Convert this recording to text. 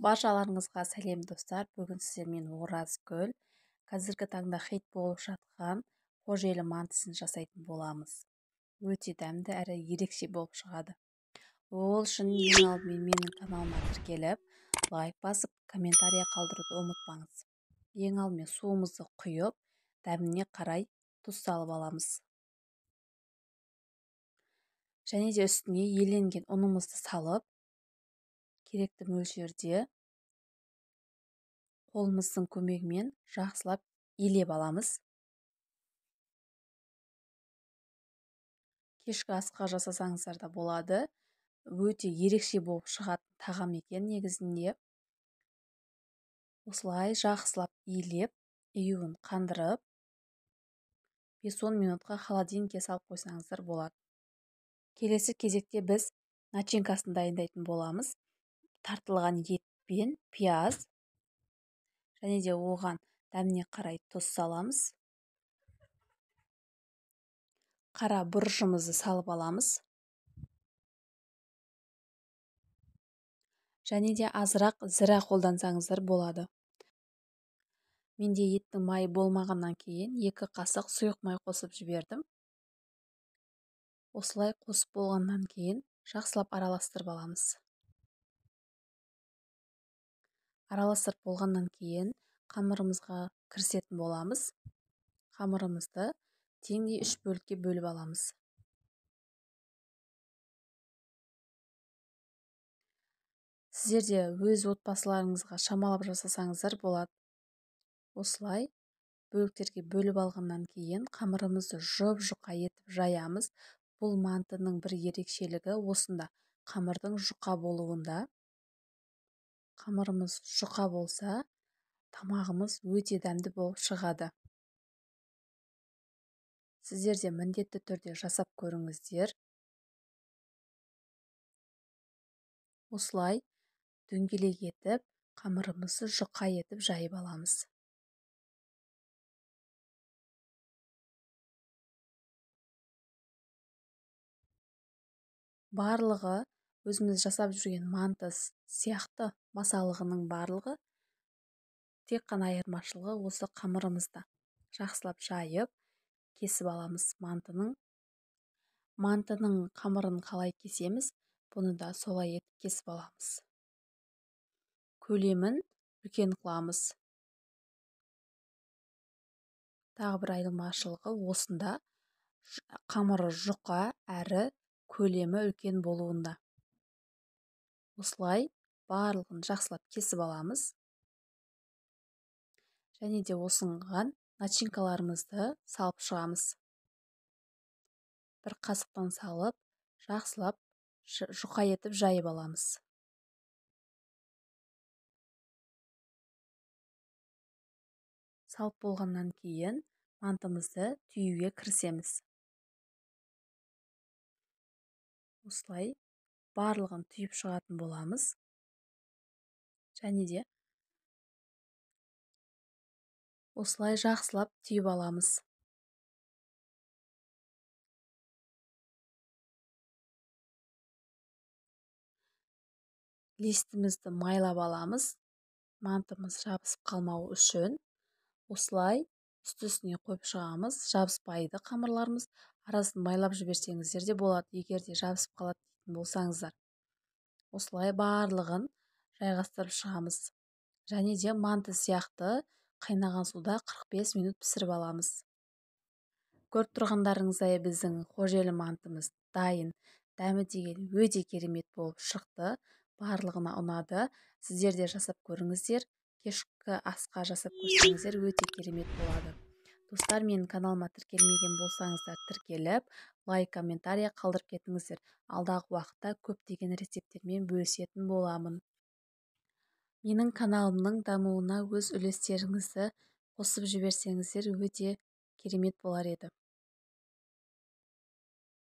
Баршаларыңызға сәлем достар. Бүгін сіздермен Оразгүл қазіргі таңда хит болып жатқан қожелі мантысын жасайтын боламыз. Өте дәмді әрі ерекше болып шығады. Ол үшін ең алдымен менің каналыма тіркеліп, лайк басып, комментария қалдыруды ұмытпаңыз. Ең алдымен суымызды құйып, дәміне қарай тұз салып аламыз. Және де үстіне еленген ұнымызды салып, керекті мөлшерде қолымыздың көмегімен жақсылап елеп аламыз. Кешкі асқа жасасаңыздар да болады. Өте ерекше болып шығатын тағам екен негізінде. Осылай жақсылап елеп, июін қандырып, 5-10 минутқа холодильникке салып қойсаңыздар болады. Келесі кезекте біз начинкасын дайындайтын боламыз. Тартылған ет пен пияз, және де оған дәміне қарай тұз саламыз. Қара бұрышымызды салып аламыз. Және де азырақ зіра қолдансаңыздар болады. Менде еттің майы болмағаннан кейін 2 қасық сұйық май қосып жібердім. Осылай қосып болғаннан кейін жақсылап араластырып аламыз. Араластырып болғаннан кейін қамырымызға кірісетін боламыз. Қамырымызды теңдей 3 бөлікке бөліп аламыз. Сіздер де өз отбасыларыңызға шамалап жасасаңыздар болады. Осылай бөліктерге бөліп алғаннан кейін қамырымызды жұп-жұқа етіп жаямыз. Бұл мантының бір ерекшелігі осында, қамырдың жұқа болуында. Қамырымыз жұқа болса, тамағымыз өте дәмді болып шығады. Сіздер де міндетті түрде жасап көріңіздер. Осылай дөңгелек етіп, қамырымызды жұқа етіп жайып аламыз. Барлығы өзіміз жасап жүрген манты сияқты масалығының барлығы тек қана айырмашылығы осы қамырымызда. Жақсылап жайып, кесіп аламыз мантының қамырын қалай кесеміз, бұны да солай етіп кесіп аламыз. Көлемін үлкен қыламыз. Тағы бір айырмашылығы осында, қамыры жұқа әрі көлемі үлкен болуында. Осылай барлығын жақсылап кесіп аламыз. Және де осыған начинкаларымызды салып шығамыз. Бір қасықтан салып, жақсылап жұқа етіп жайып аламыз. Салып болғаннан кейін мантымызды түйуге кірісеміз. Осылай барлығын түйіп шығатын боламыз. Және де осылай жақсылап түйіп аламыз. Листімізді майлап аламыз. Мантымыз жабысып қалмау үшін. Осылай үсті-үстіне қойып шығамыз. Жабыспайды қамырларымыз. Арасын майлап жіберсеңіздер де болады, егер де жабысып қалады дейтін болсаңыздар. Осылай барлығын жайғастырып шығамыз. Және де манты сияқты қайнаған суда 45 минут пісіріп аламыз. Көріп тұрғандарыңыздай біздің қожелі мантымыз дайын. Дәмі деген өте керемет болып шықты. Барлығына ұнады. Сіздер де жасап көріңіздер. Кешкі асқа жасап көрсеңіздер өте керемет болады. Достар, менің каналыма тіркелмеген болсаңыздар тіркеліп, лайк, комментария қалдырып кетіңіздер. Алдағы уақытта көптеген рецепттермен бөлісетін боламын. Менің каналымның дамуына өз үлестеріңізді қосып жіберсеңіздер өте керемет болар еді.